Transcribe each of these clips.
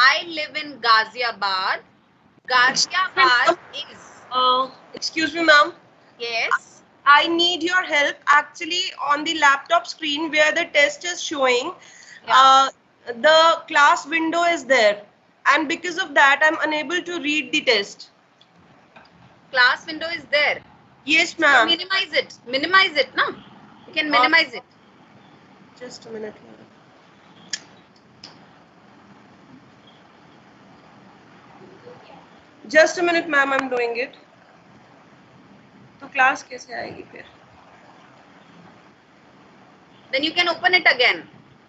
I live in Ghaziabad. Ghaziabad is. Excuse me, ma'am. Yes. I need your help. Actually, on the laptop screen where the test is showing, the class window is there, and because of that, I'm unable to read the test. Class window is there. Yes, ma'am. Minimize it. Minimize it, no? You can minimize it. Just a minute. Just a minute, ma'am. I'm doing it. तो class कैसे आएगी फिर? Then you can open it again.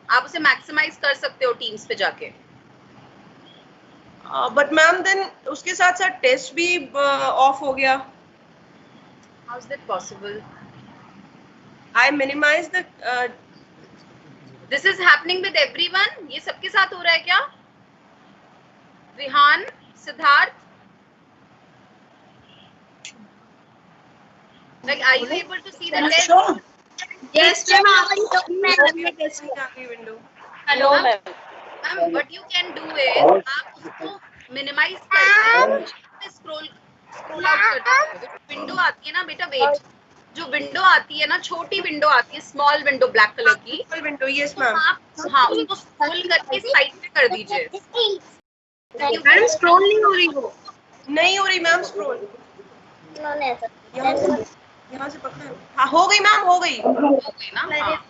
आप उसे maximize कर सकते हो Teams पे जाके. But ma'am, then उसके साथ साथ टेस्ट भी ऑफ हो गया. How is that possible? I minimize the. This is happening with everyone. ये सबके साथ हो रहा है क्या? Rihan, Siddharth. Like, are you able to see the test? Yes, ma'am. Hello, ma'am. Ma'am, what you can do is आप उसको minimize करके scroll out कर दो. Window आती है ना बेटा, wait. जो विंडो आती है ना, छोटी विंडो आती है, स्मॉल विंडो ब्लैक कलर की. Small window, yes ma'am. आप हाँ उसको स्क्रॉल करके साइड पे कर दीजिए. मैडम स्क्रॉल नहीं हो रही वो. नहीं हो रही मैम स्क्रॉल. यहाँ से पकड़. हाँ हो गई मैम, हो गई. हो गई ना? हाँ.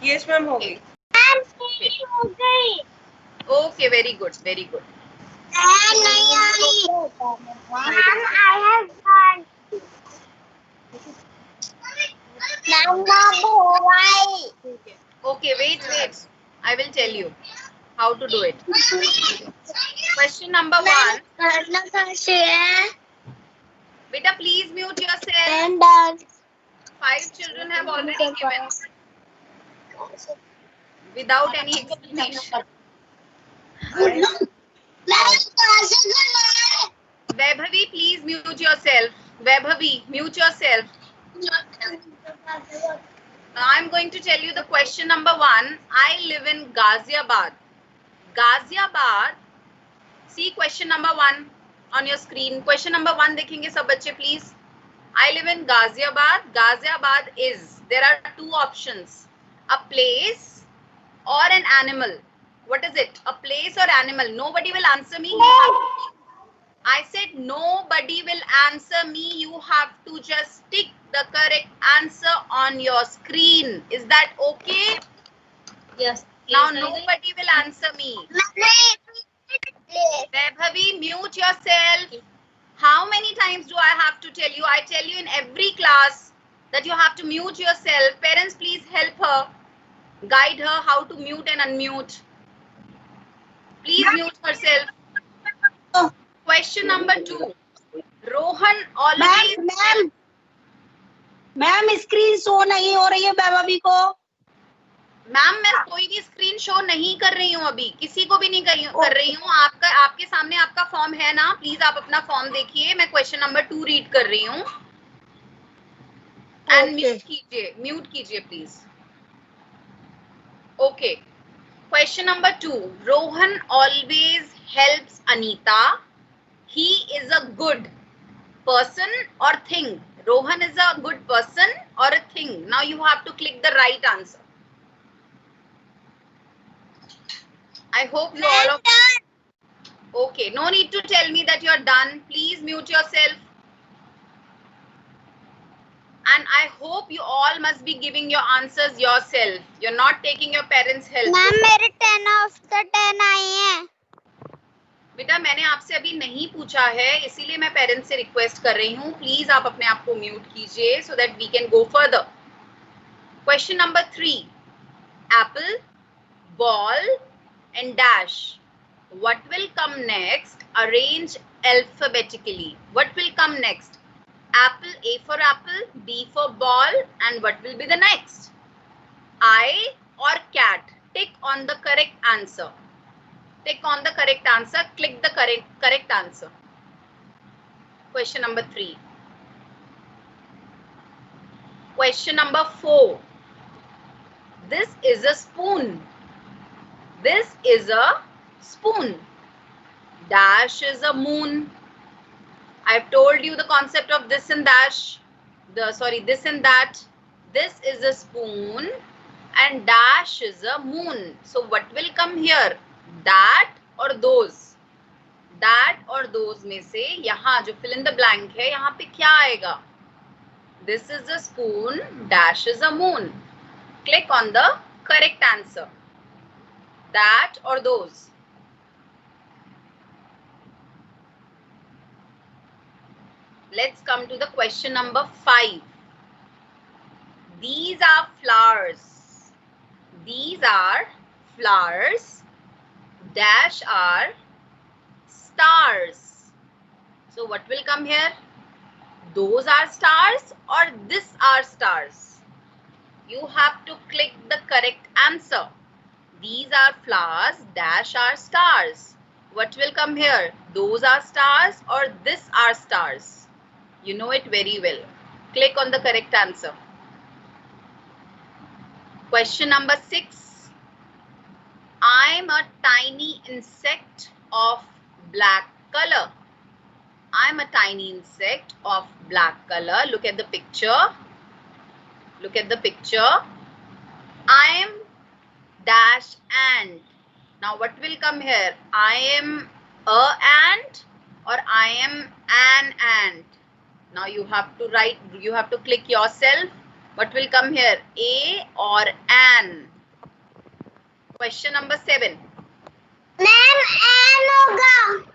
यस मैम हो गई. हो गई. Okay, very good, very good. नहीं आ रही. Ma'am I have done. Okay, wait. I will tell you how to do it. Question number 1. Beta, please mute yourself. 5 children have already given without any explanation. Vaibhavi, please mute yourself. Vaibhavi, mute yourself. I'm going to tell you the question number 1. I live in Ghaziabad. Ghaziabad. See question number 1 on your screen. Question number 1 देखेंगे सब बच्चे please. I live in Ghaziabad. Ghaziabad is. There are 2 options. A place or an animal. What is it? A place or animal? Nobody will answer me. I said nobody will answer me. You have to just tick the correct answer on your screen. Is that okay? Yes. Now nobody will answer me. Vaibhavi, mute yourself. How many times do I have to tell you? I tell you in every class that you have to mute yourself. Parents, please help her. Guide her how to mute and unmute. Please mute herself. Question number 2. Rohan always. Ma'am screen show नहीं हो रही है वैभवी को. Ma'am मैं कोई भी screen show नहीं कर रही हूँ अभी, किसी को भी नहीं कर रही हूँ. आपके सामने आपका फॉर्म है ना, प्लीज आप अपना फॉर्म देखिए. मैं क्वेश्चन नंबर 2 रीड कर रही हूँ. एंड म्यूट कीजिए please. Okay. Question number 2. Rohan always helps Anita. He is a good person or thing. Rohan is a good person or a thing. Now you have to click the right answer. I hope you all of okay. No need to tell me that you are done. Please mute yourself. And I hope you all must be giving your answers yourself. You're not taking your parents' help. Ma'am मेरे 10 of the 10 आए हैं. बेटा मैंने आपसे अभी नहीं पूछा है, इसीलिए मैं पेरेंट्स से रिक्वेस्ट कर रही हूँ. प्लीज आप अपने आप को म्यूट कीजिए so that we can go further. Question number 3. Apple, ball and dash. What will come next? Arrange alphabetically. What will come next? Apple, A for apple, B for ball, and what will be the next? I or cat? Tick on the correct answer. Tick on the correct answer. Click the correct answer. Question number 3. Question number 4. This is a spoon. This is a spoon. Dash is a moon. I've told you the concept of this and dash. This and that. This is a spoon and dash is a moon. So what will come here? That or those? That or those में से यहाँ जो fill in the blank है यहाँ पे क्या आएगा? This is a spoon, dash is a moon. Click on the correct answer. That or those? Let's come to the question number 5. These are flowers. These are flowers. Dash are stars. So what will come here? Those are stars or this are stars? You have to click the correct answer. These are flowers, dash are stars. What will come here? Those are stars or this are stars? You know it very well. Click on the correct answer. Question number 6. I'm a tiny insect of black color. I'm a tiny insect of black color. Look at the picture. Look at the picture. I am dash ant. Now what will come here? I am a ant or I am an ant. Now you have to write, you have to click yourself. What will come here? A or an? Question number 7. Ma'am an होगा.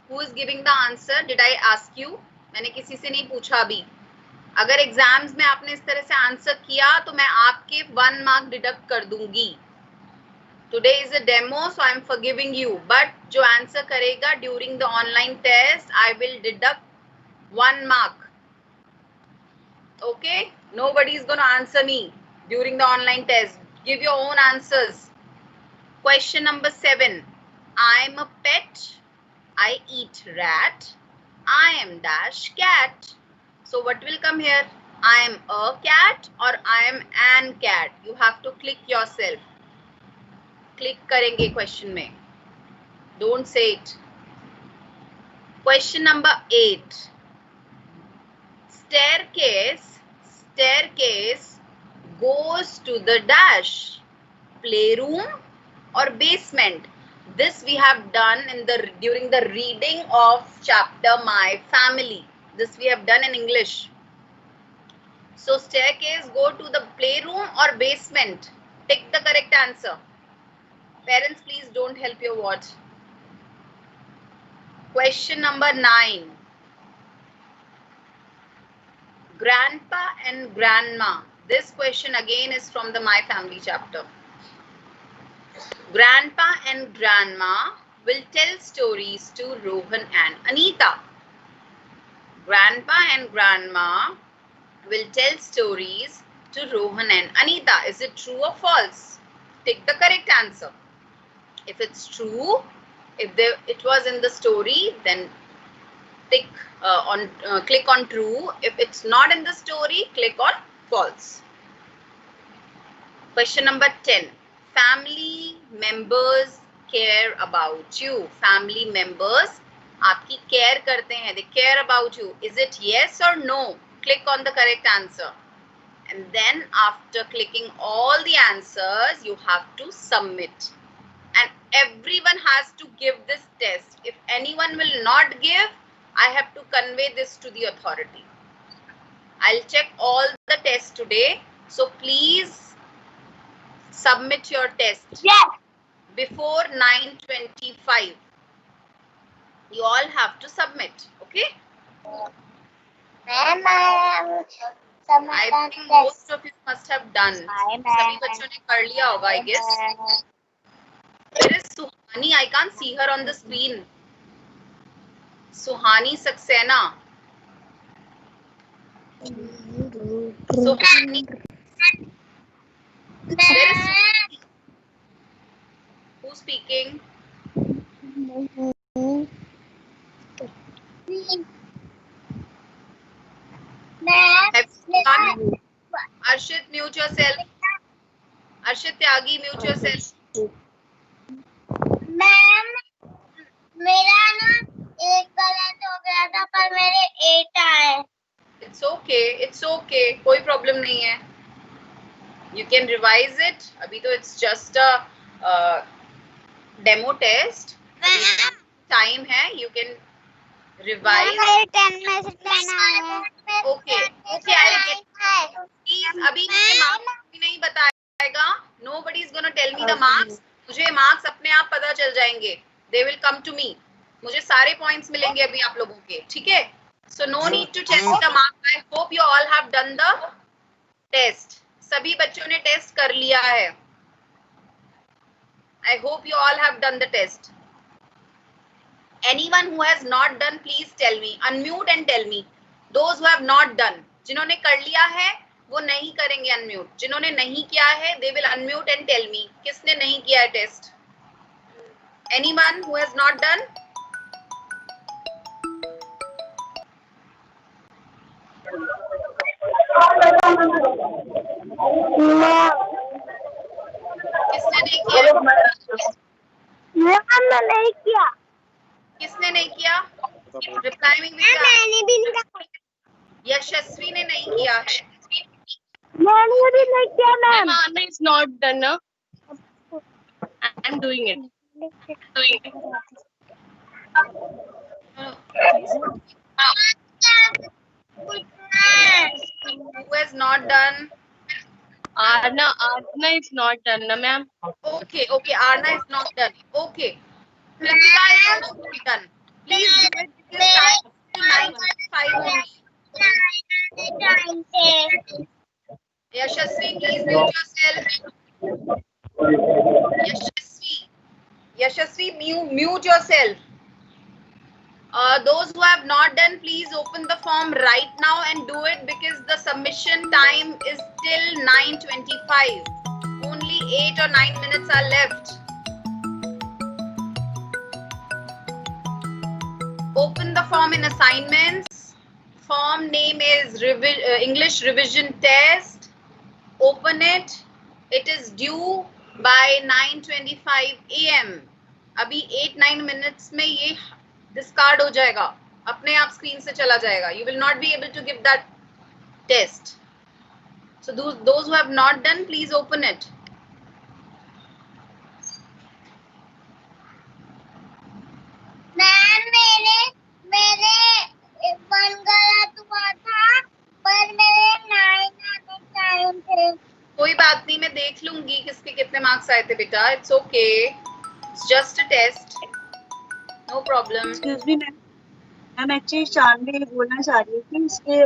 Who is giving the answer? Did I ask you? मैंने किसी से नहीं पूछा अभी. अगर exams में आपने इस तरह से आंसर किया तो मैं आपके 1 मार्क डिडक्ट कर दूंगी. Today is a demo, so I am forgiving you. But जो आंसर करेगा during the online test, I will deduct 1 mark. Okay? Nobody is going to answer me during the online test. Give your own answers. Question number 7. I am a pet. I eat rat. I am dash cat. So what will come here? I am a cat or I am an cat. You have to click yourself. Click करेंगे question में. Don't say it. Question number 8. Staircase goes to the dash. Playroom or basement. This we have done during the reading of chapter My Family. This we have done in English. So staircase go to the playroom or basement. Take the correct answer. Parents, please don't help your watch. Question number 9. Grandpa and grandma. This question again is from the My Family chapter. Grandpa and grandma will tell stories to Rohan and Anita. Grandpa and grandma will tell stories to Rohan and Anita. Is it true or false? Take the correct answer. If it's true, if it was in the story, then click on true. If it's not in the story, click on false. Question number 10. Family members care about you. Family members आपकी care करते हैं. They care about you. Is it yes or no? Click on the correct answer. And then after clicking all the answers, you have to submit. And everyone has to give this test. If anyone will not give, I have to convey this to the authority. I'll check all the tests today. So please submit your test. Yes. Before 9:25. You all have to submit. Okay? Ma'am I I think most of you must have done. सभी बच्चों ने कर लिया होगा, I guess. Where is Suhani? I can't see her on the screen. Suhani Saxena. Suhani. Where is Suhani? Who's speaking? Have you done? Arshit, mute yourself. Arshit Tyagi, mute yourself. Ma'am पर मेरे 8 आए। It's okay, कोई problem नहीं है. You can revise it. अभी तो it's just a demo test. Time है, you can revise. मेरे 10 में से 10 आए। Okay, I'll get. Please, अभी मुझे marks नहीं बताएगा. Nobody is gonna tell me the marks. मुझे marks अपने आप पता चल जाएंगे. They will come to me. मुझे सारे points मिलेंगे अभी आप लोगों के, ठीक है? So no need to tell me the marks. I hope you all have done the test. सभी बच्चों ने टेस्ट कर लिया है. I hope you all have done the test. Anyone who has not done, please tell me. Unmute and tell me. Those who have not done. जिन्होंने कर लिया है वो नहीं करेंगे unmute. जिन्होंने नहीं किया है they will unmute and tell me. किसने नहीं किया है test? Anyone who has not done? किसने नहीं किया? नहीं किया। किसने नहीं किया? रिप्लाई में मैंने भी नहीं किया। यशस्वी ने नहीं किया है. मैंने भी नहीं किया ma'am. Arna is not done. I'm doing it. Who has not done? Arna is not done, na ma'am. Okay, Arna is not done. Okay. Kritika is also not done. Please do it because time is 9:05 only. Yashasvi, please mute yourself. Yashasvi, mute yourself. Those who have not done, please open the form right now and do it because the submission time is till 9:25. Only 8 or 9 minutes are left. Open the form in assignments. Form name is English revision test. Open it. It is due by 9:25 AM. अभी 8-9 minutes में ये discard हो जाएगा. अपने आप screen से चला जाएगा. You will not be able to give that test. So those who have not done, please open it. Ma'am मेरे 1 गलत हुआ था पर मेरे 9 आने टाइम थे। कोई बात नहीं, मैं देख लूंगी किसके कितने मार्क्स आए थे बेटा. It's okay. It's just a test. No problem. Excuse me, ma'am actually Shanvi बोलना चाह रही थी इसके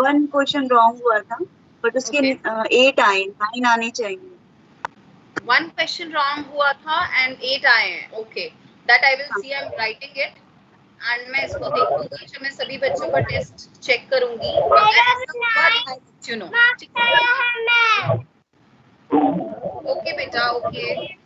1 क्वेश्चन रॉन्ग हुआ था बट उसके 8 आए 9 आने चाहिए. 1 question wrong हुआ था and 8 आए हैं. Okay, that I will see. I'm writing it and मैं इसको देखूंगी. जब मैं सभी बच्चों का टेस्ट चेक करूंगी. You know. Okay बेटा, okay.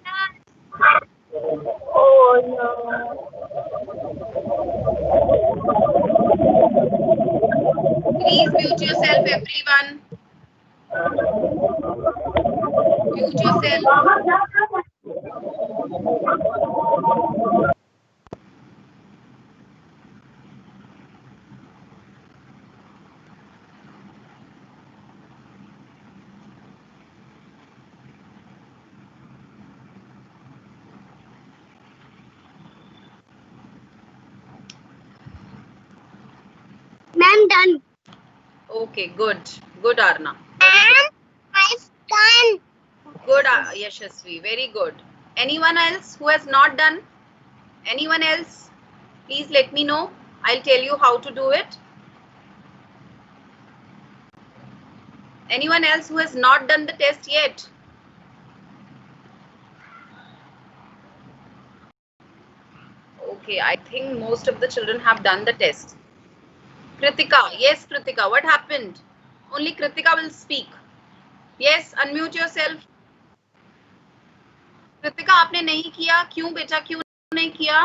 Please mute yourself, everyone. Mute yourself. Ma'am done. Okay, good Arna. Ma'am I've done। Good Yashasvi, very good. Anyone else who has not done? Anyone else? Please let me know. I'll tell you how to do it. Anyone else who has not done the test yet? Okay, I think most of the children have done the test. Kritika, yes Kritika, what happened? Only Kritika will speak. Yes, unmute yourself. Kritika आपने नहीं किया, क्यों बेटा, क्यों नहीं किया?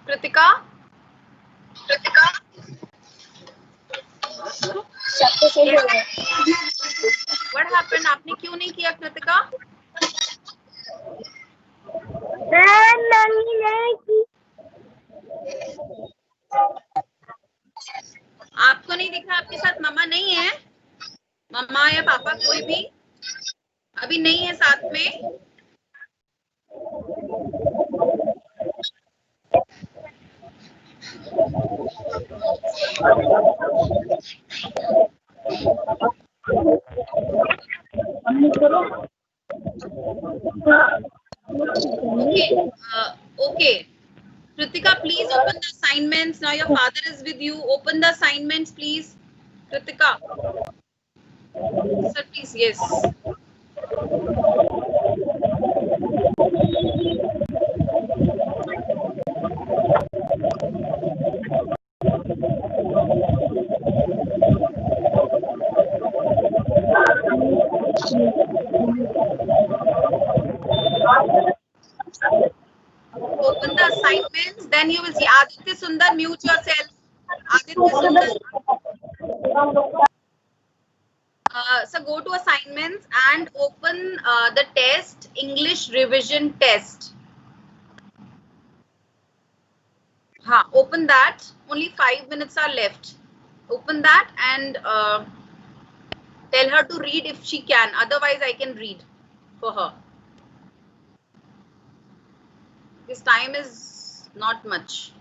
कृतिका सबको सही हो गया। What happened? आपने क्यों नहीं किया कृतिका? मैम नहीं की। कोई भी अभी नहीं है साथ में? Okay. Kritika, please open the assignments. Now your father is with you. Open the assignments, please. Kritika. Sir, please, yes. Open the assignments, then you will see. Aditya Sundar, mute yourself. Aditya Sundar. So go to assignments and open the test, English revision test. Open that. Only 5 minutes are left. Open that and tell her to read if she can. Otherwise, I can read for her. This time is not much.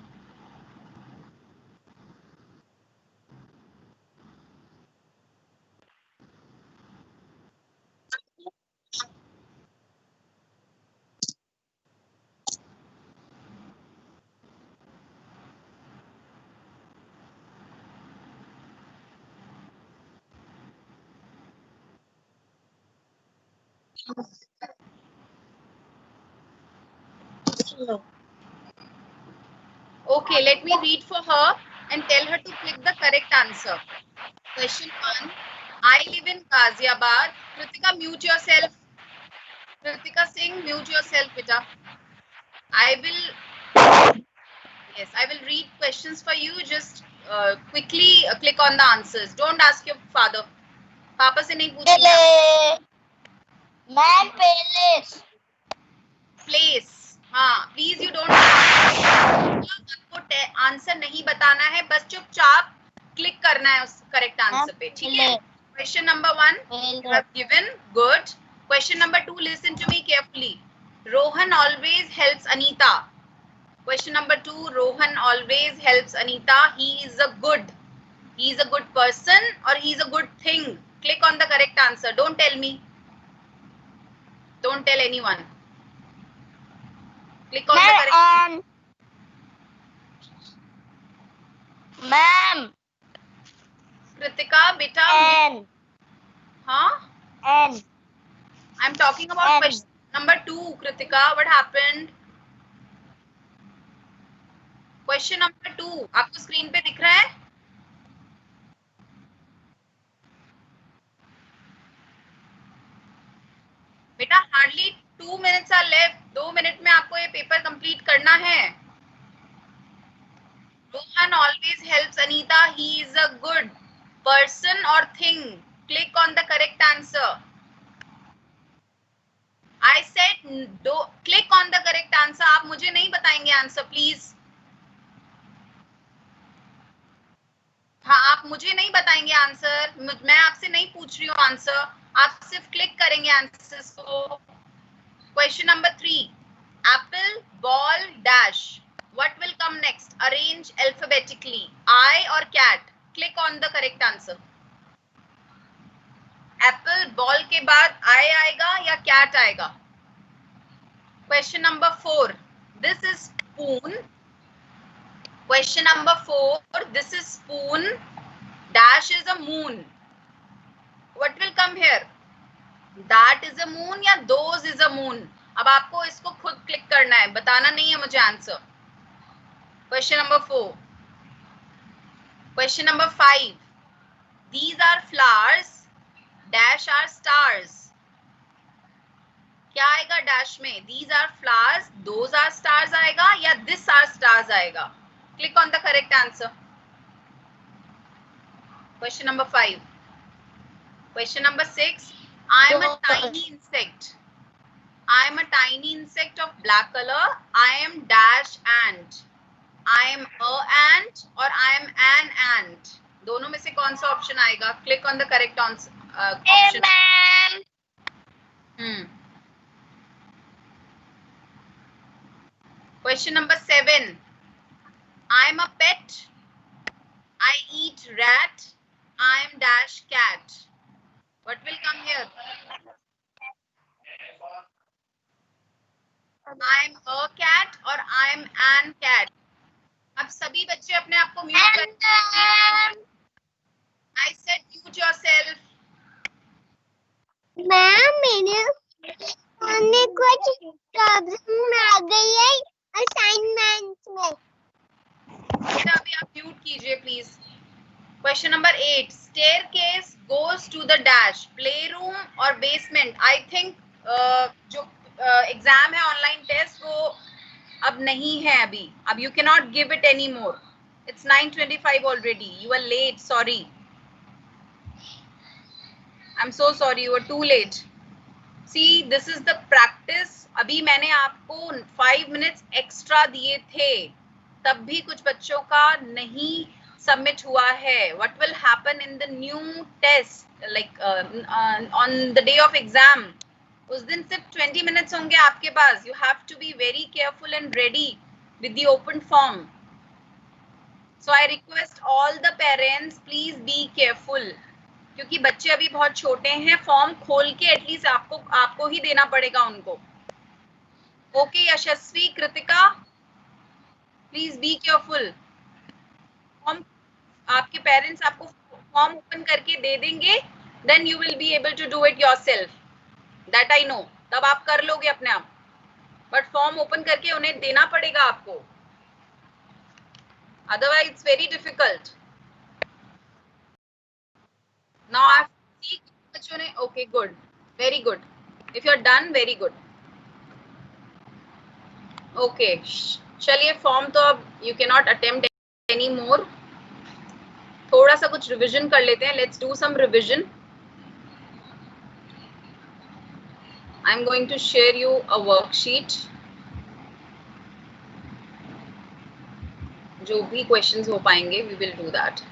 Okay, let me read for her and tell her to click the correct answer. Question 1. I live in Ghaziabad. Kritika, mute yourself. Kritika Singh, mute yourself, beta. I will read questions for you. Just quickly click on the answers. Don't ask your father. Papa से नहीं पूछेंगे. Ma'am place. Place. हाँ, please you don't. आपको answer नहीं बताना है, बस चुपचाप क्लिक करना है उस करेक्ट आंसर पे, ठीक है? Question number 1 you have given. Good. Question number 2, listen to me carefully. Rohan always helps Anita. Question number 2, Rohan always helps Anita. He is a good person or he is a good thing. Click on the correct answer. Don't tell me. Don't tell anyone. Click on the correct answer. Ma'am. Kritika, beta. N. Huh? N. I'm talking about question number 2, Kritika. What happened? Question number 2. आपको screen पे दिख रहा है? बेटा hardly 2 minutes are left. 2 minute में आपको ये paper complete करना है. Rohan always helps Anita. He is a good person or thing. Click on the correct answer. I said click on the correct answer. आप मुझे नहीं बताएंगे आंसर प्लीज. हाँ, आप मुझे नहीं बताएंगे आंसर. मैं आपसे नहीं पूछ रही हूँ आंसर. आप सिर्फ क्लिक करेंगे आंसर्स को. Question number 3. Apple, ball, dash. What will come next? Arrange alphabetically. I or cat? Click on the correct answer. Apple, ball के बाद I आएगा या cat आएगा? Question number 4. This is spoon. Question number 4. This is spoon. Dash is a moon. What will come here? That is a moon या those is a moon? अब आपको इसको खुद क्लिक करना है, बताना नहीं है मुझे answer. Question number 4. Question number 5. These are flowers. Dash are stars. क्या आएगा डैश में? These are flowers. Those are stars आएगा या this are stars आएगा? Click on the correct answer. Question number 5. Question number 6. I am a tiny insect. I am a tiny insect of black color. I am dash ant. I am a ant or I am an ant. दोनों में से कौन सा option आएगा? Click on the correct option. Question number 7. I'm a pet. I eat rat. I'm dash cat. What will come here? I'm a cat or I'm an cat. अब सभी बच्चे अपने आप को म्यूट करें. I said mute yourself. Ma'am मेरे कुछ problem आ गई है असाइनमेंट में. बेटा अभी आप म्यूट कीजिए please. Question number 8. Staircase goes to the dash. Playroom or basement. I think जो एग्जाम है ऑनलाइन टेस्ट वो अब नहीं है अभी. अब you cannot give it anymore. It's 9:25 already. You are late. Sorry. I'm so sorry. You are too late. See, this is the practice. अभी मैंने आपको 5 minutes extra दिए थे. तब भी कुछ बच्चों का नहीं सबमिट हुआ है. What will happen in the new test, like on the day of exam? उस दिन सिर्फ 20 minutes होंगे आपके पास. You have to be very careful and ready with the open form. So I request all the parents, please be careful. क्योंकि बच्चे अभी बहुत छोटे हैं. फॉर्म खोल के एटलीस्ट आपको ही देना पड़ेगा उनको. Okay Yashasvi, Kritika, please be careful. Form आपके पेरेंट्स आपको फॉर्म ओपन करके दे देंगे, then you will be able to do it yourself. That I know. तब आप कर लोगे अपने आप, बट फॉर्म ओपन करके उन्हें देना पड़ेगा आपको, otherwise it's very difficult. Now I see बच्चों ने. Okay, good, very good. If you are done, very good. Okay, चलिए फॉर्म तो अब you cannot attempt any more. थोड़ा सा कुछ रिविजन कर लेते हैं. Let's do some revision. I'm going to share you a worksheet. जो भी questions हो पाएंगे, we will do that.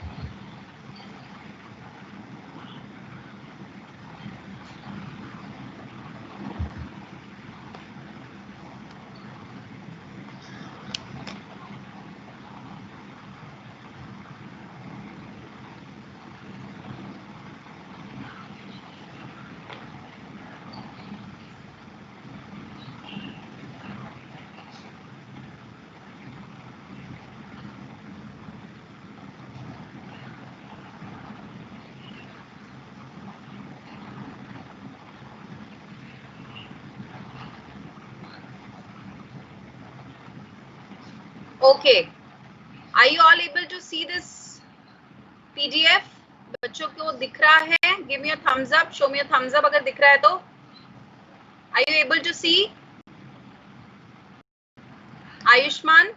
Okay, are you all able to see this PDF? बच्चों को दिख रहा है? Give me a thumbs up. Show me a thumbs up अगर दिख रहा है तो. Are you able to see? Ayushman?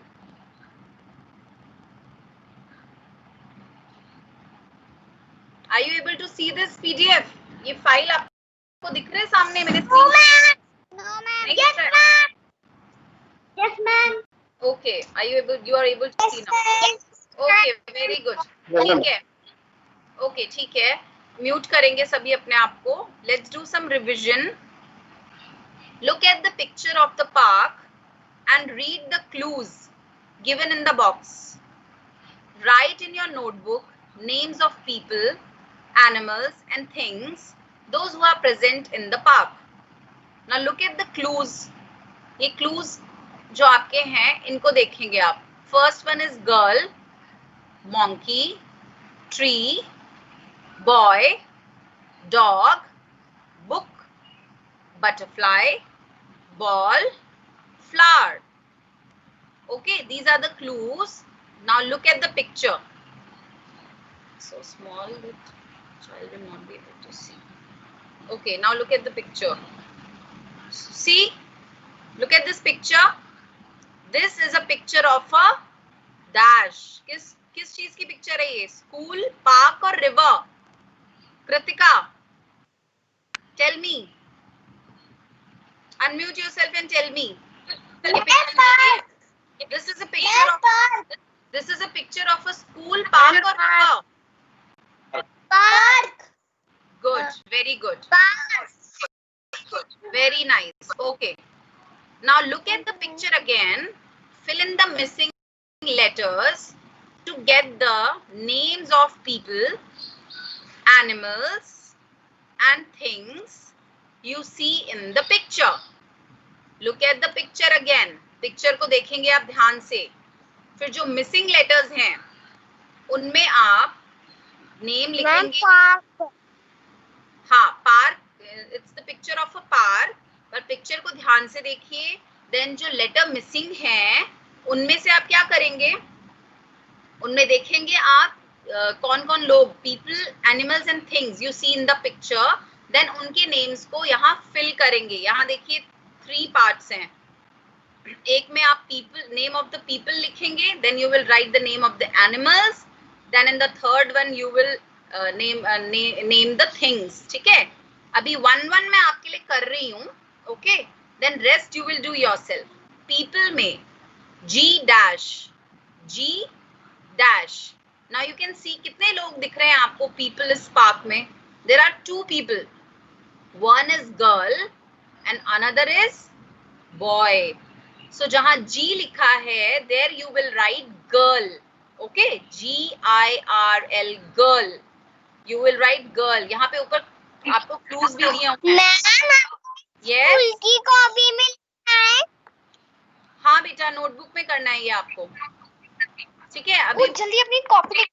Are you able to see this PDF? ये फाइल आपको दिख रहे सामने मेरे screen? No ma'am. Yes ma'am. Yes ma'am. Okay, are you able? You are able to see now. Yes. Okay, very good. ठीक है. Okay, ठीक है. म्यूट करेंगे सभी अपने आप को. Let's do some revision. Look at the picture of the park and read the clues given in the box. Write in your notebook names of people, animals and things, those who are present in the park. Now look at the clues. ये clues जो आपके हैं इनको देखेंगे आप. First one is girl, monkey, tree, boy, dog, book, butterfly, ball, flower. Okay, these are the clues. Now look at the picture. So small that child will not be able to see. Okay, now look at the picture. See, look at this picture. This is a picture of a dash. किस चीज की picture है ये? School, park और river. Kritika, tell me. Unmute yourself and tell me. This is a picture of. This is a picture of a school, park or river. Park. good, very good, Bus. very nice. Okay, now look at the picture again. Fill in the missing letters to get the names of people, animals and things you see in the picture. Look at the picture again. Picture को देखेंगे आप ध्यान से. फिर जो missing letters हैं उनमें आप नेम लिखेंगे. हाँ, park, it's the picture of a park, पर पिक्चर को ध्यान से देखिए. देन जो लेटर मिसिंग हैं उनमें से आप क्या करेंगे, उनमें देखेंगे आप कौन कौन लोग, people, animals and things you see in the picture. Then उनके नेम्स को यहाँ फिल करेंगे. यहाँ देखिए 3 पार्ट्स हैं. एक में आप people, name of the people लिखेंगे, then you will write the name of the animals, then in the third one you will name the things. ठीक है, अभी 1-1 मैं आपके लिए कर रही हूँ. Okay, then rest you will do yourself. People में G dash. Now you can see कितने लोग दिख रहे हैं आपको पीपल इस पार्क में. There are 2 people, one is girl and another is boy. So जहां G लिखा है there you will write girl. Okay, GIRL, girl. You will write girl. यहाँ पे ऊपर आपको clues भी दिए होंगे. Yes. उल्टी कॉपी में लिखना है. हाँ बेटा, नोटबुक में करना है ये आपको. ठीक है, अभी जल्दी अपनी कॉपी.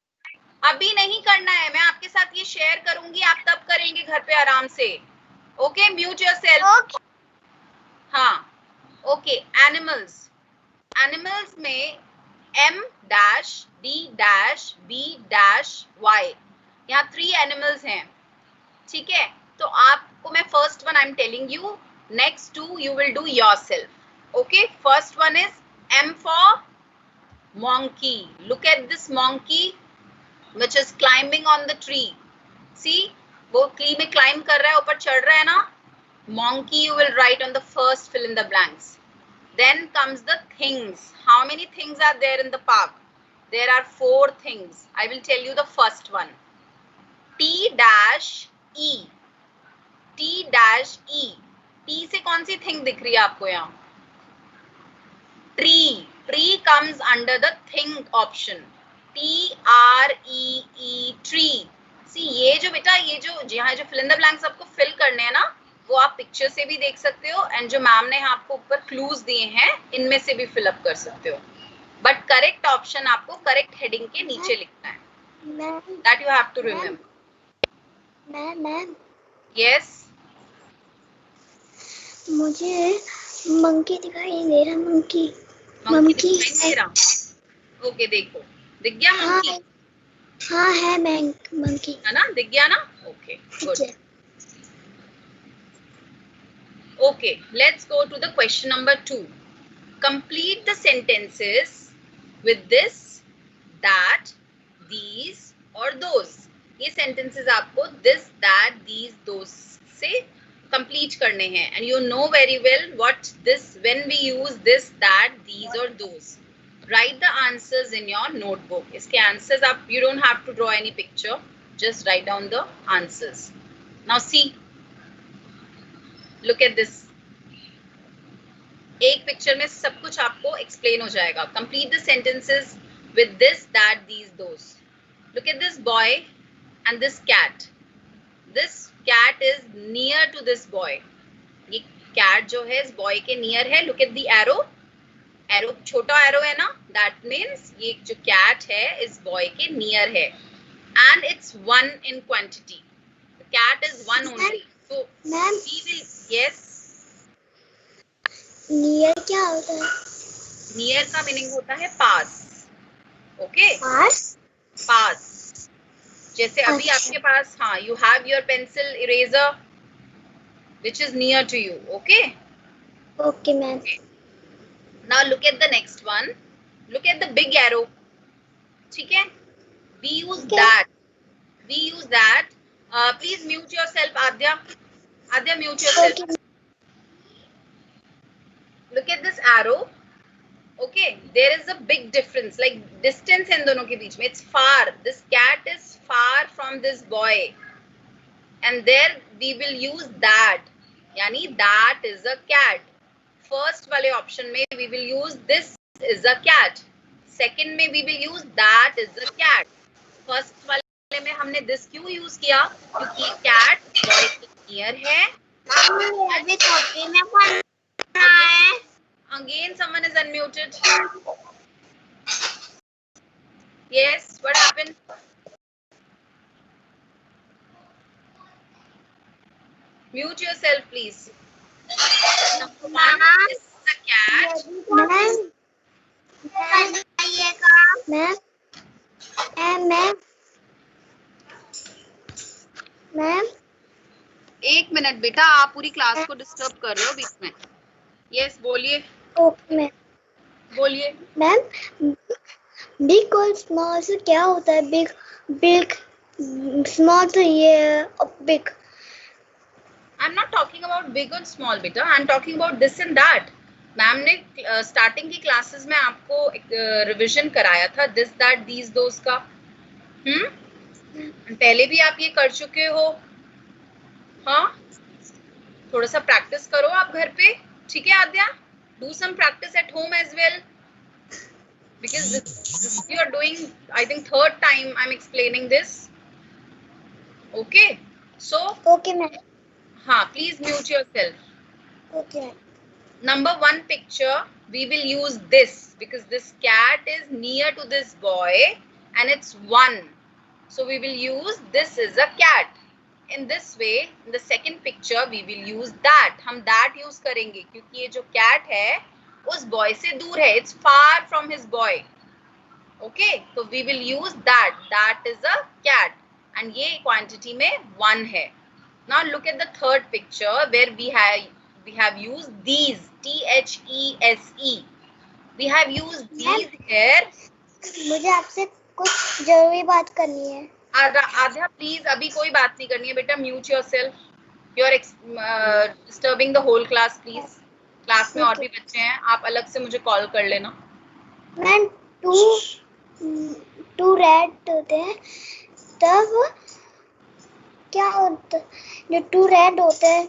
अभी नहीं करना है, मैं आपके साथ ये शेयर करूंगी, आप तब करेंगे घर पे आराम से. Okay, mute yourself. हाँ, ओके. एनिमल्स, एनिमल्स में M dash, D dash, B dash, Y. यहाँ 3 एनिमल्स हैं. ठीक है, तो आपको मैं first one I am telling you, next 2 you will do yourself. Okay, first one is M for monkey. Look at this monkey which is climbing on the tree. See, वो tree में climb कर रहा है, ऊपर चढ़ रहा है ना. Monkey you will write on the first, fill in the blanks. Then comes the things. How many things are there in the park? There are 4 things. I will tell you the first one. T dash E. T dash E. T से कौन सी thing दिख रही है आपको यहाँ? Tree. Tree comes under the thing option. TREE, tree. See, ये जो बेटा, ये जो यहाँ जो fill in the blanks आपको fill करने हैं ना, वो आप पिक्चर से भी देख सकते हो, एंड जो मैम ने आपको ऊपर क्लूज दिए हैं इनमें से भी फिल अप कर सकते हो. बट करेक्ट ऑप्शन आपको करेक्ट हेडिंग के नीचे लिखना है. That you have to remember. Ma'am, yes, मुझे मंकी दिखाई नहीं दे रहा. मंकी ओके, देखो दिख गया मंकी. हाँ है मंकी, है ना, दिख गया ना. Okay, good. Okay, let's go to the question number 2. Complete the sentences with this, that, these or those. ये sentences आपको this, that, these, those से complete करने हैं. And you know very well what this, when we use this, that, these or those. Write the answers in your notebook. इसके answers आप, you don't have to draw any picture. Just write down the answers. Now see. Look at this. एक picture में सब कुछ आपको explain हो जाएगा. Complete the sentences with this, that, these, those. Look at this boy and this cat. This cat is near to this boy. ये cat जो है इस boy के near है. Look at the arrow. Arrow छोटा arrow है ना. That means ये जो cat है इस boy के near है. And it's 1 in quantity. The cat is 1 only. So we will, yes. Near क्या होता है? नियर का मीनिंग होता है पास. ओके, पास. जैसे अभी आपके पास, हाँ, you have your pencil eraser which is near to you. Okay, okay ma'am. Now look at the next one. Look at the big arrow. ठीक है, we use that. Please mute yourself. Aadya mute yourself. Look at this arrow. Okay, there is a big difference, like distance in दोनों के बीच में. It's far. This cat is far from this boy. and there we will use that, यानी that is a cat. First वाले option में we will use this is a cat. Second में we will use that is a cat. First वाले में हमने this क्यों use किया? क्योंकि cat boy के नियर है. अभी छोटी में पढ़ना है. Again someone is unmuted. Yes, what happened? Mute yourself, please. Number one is the cat. Ma'am एक मिनट बेटा, आप पूरी क्लास को डिस्टर्ब कर रहे हो बीच में. यस, बोलिए. ओके बोलिए. मैम बिग और स्मॉल से क्या होता है? बिग बिग स्मॉल तो ये big. I'm not talking about big or small बेटा. I'm talking about this and that. Ma'am ने स्टार्टिंग की क्लासेस में आपको रिवीजन कराया था दिस दैट दीज दोस का. पहले भी आप ये कर चुके हो. हाँ, थोड़ा सा प्रैक्टिस करो आप घर पे. ठीक है आद्या? Do some practice at home as well. Because this you are doing, I think, third time I'm explaining this. Okay. So. Okay ma'am. हाँ, please mute yourself. Okay. Number one picture, we will use this because this cat is near to this boy and it's one. So we will use this is a cat. In this way, in the second picture, we will use that. हम that use करेंगे क्योंकि ये जो cat है, उस boy से दूर है. It's far from his boy. Okay, so we will use that. That is a cat. And ये quantity में one है. Now look at the third picture where we have used these, THESE. We have used these here. मुझे आपसे कुछ जरूरी बात करनी है. आध्या प्लीज अभी कोई बात नहीं करनी है बेटा. Mute yourself. You are disturbing the whole class please. Class में और भी बच्चे हैं, आप अलग से मुझे कॉल कर लेना. मैम टू रेड होते हैं तब क्या होता है? जो टू रेड होते हैं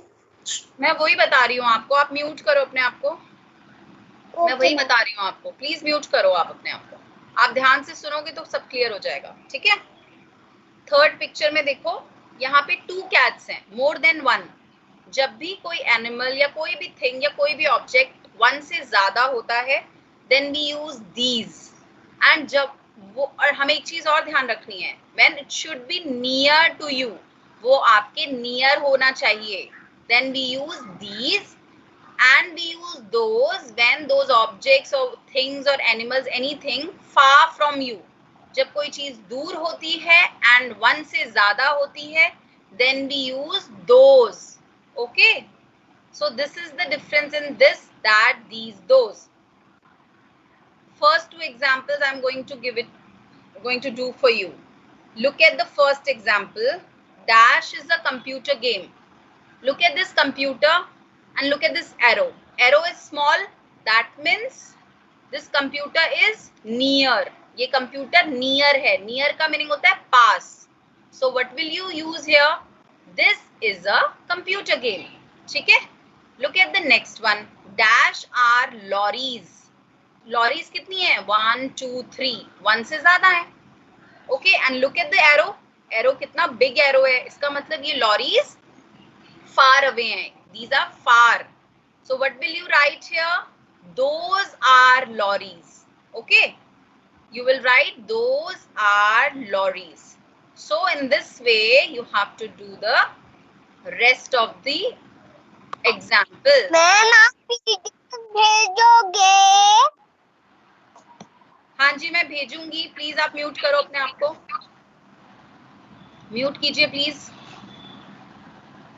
मैं वही बता रही हूँ आपको. आप म्यूट करो अपने आप को. मैं वही बता रही हूँ आपको. प्लीज म्यूट करो आप अपने आप को. आप ध्यान से सुनोगे तो सब क्लियर हो जाएगा. ठीक है? थर्ड पिक्चर में देखो, यहाँ पे टू कैट्स हैं, मोर देन वन. जब भी कोई एनिमल या कोई भी थिंग या कोई भी ऑब्जेक्ट वन से ज्यादा होता है, then we use these. And जब वो, और हमें एक चीज और ध्यान रखनी है, when it should be near to you, वो आपके नियर होना चाहिए. Then we use these and we use those when those objects or things or animals, anything far from you. जब कोई चीज दूर होती है and one से ज्यादा होती है, then we use those. Okay? So this is the difference in this, that, these, those. First two examples I'm going to do for you. Look at the first example. Dash is a computer game. Look at this computer and look at this arrow. Arrow is small. That means this computer is near. ये computer near है. Near का meaning होता है pass. So what will you use here? This is a computer game. ठीक है? Look at the next one. Dash are lorries. Lorries कितनी है? 1, 2, 3. 1 से ज्यादा है. Okay, and look at the arrow. Arrow कितना big arrow है. इसका मतलब ये lorries far away हैं. These are far. So what will you write here? Those are lorries. Okay. You will write those are lorries. So in this way you have to do the rest of the example. Ma'am आप भेजोगे? हाँ जी मैं भेजूंगी. Please आप mute करो अपने आप को. म्यूट कीजिए please.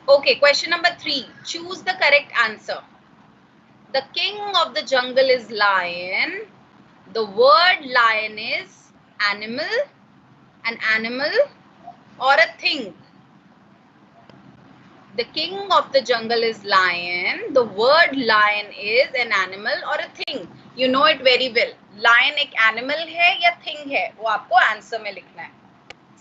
Okay, question number 3. Choose the correct answer. The king of the jungle is lion. The word lion is animal, an animal or a thing. The king of the jungle is lion. The word lion is an animal or a thing. You know it very well. Lion एक animal है या thing है, वो आपको answer में लिखना है.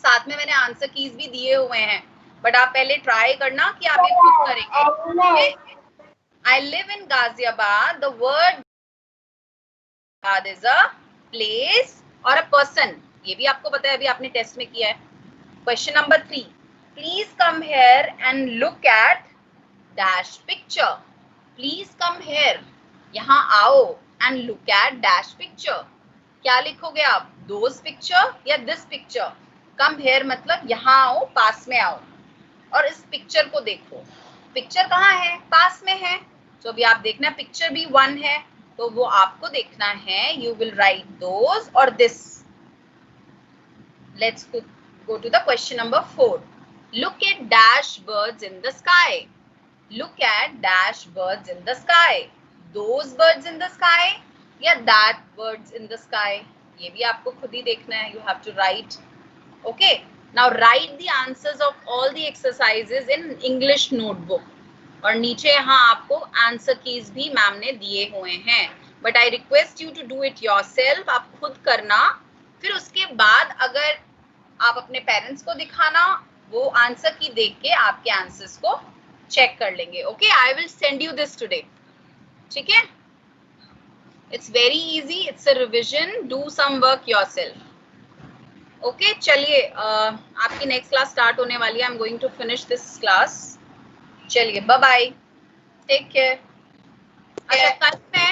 साथ में मैंने answer keys भी दिए हुए हैं. बट आप पहले ट्राई करना कि आप ये खुद करेंगे. I live in Ghaziabad. The word is a place or a person. ये भी आपको पता है, अभी आपने टेस्ट में किया है. Question number 3. Please come here and look at dash picture. Please come here. यहाँ आओ and look at dash picture. क्या लिखोगे आप? Those picture या this picture? Come here मतलब यहाँ आओ, पास में आओ और इस पिक्चर को देखो. पिक्चर कहाँ है? पास में है. तो अभी आप देखना पिक्चर भी 1 है, तो वो आपको देखना है. You will write those or this. Let's go to the question number 4. Look at dash birds in the sky. Look at dash birds in the sky. Those birds in the sky या that birds in the sky. ये भी आपको खुद ही देखना है. You have to write. Okay. Now write the answers of all the exercises in English notebook. और नीचे यहाँ आपको आंसर कीज भी मैम ने दिए हुए हैं. But I request you to do it yourself. आप खुद करना. फिर उसके बाद अगर आप अपने पेरेंट्स को दिखाना, वो आंसर की देख के आपके आंसर्स को चेक कर लेंगे. Okay, I will send you this today. ठीक है, it's very easy, it's a revision. Do some work yourself. Okay, चलिए आपकी नेक्स्ट क्लास स्टार्ट होने वाली है. I am going to finish this class. चलिए, बाय बाय, टेक केयर. अच्छा, कल मैं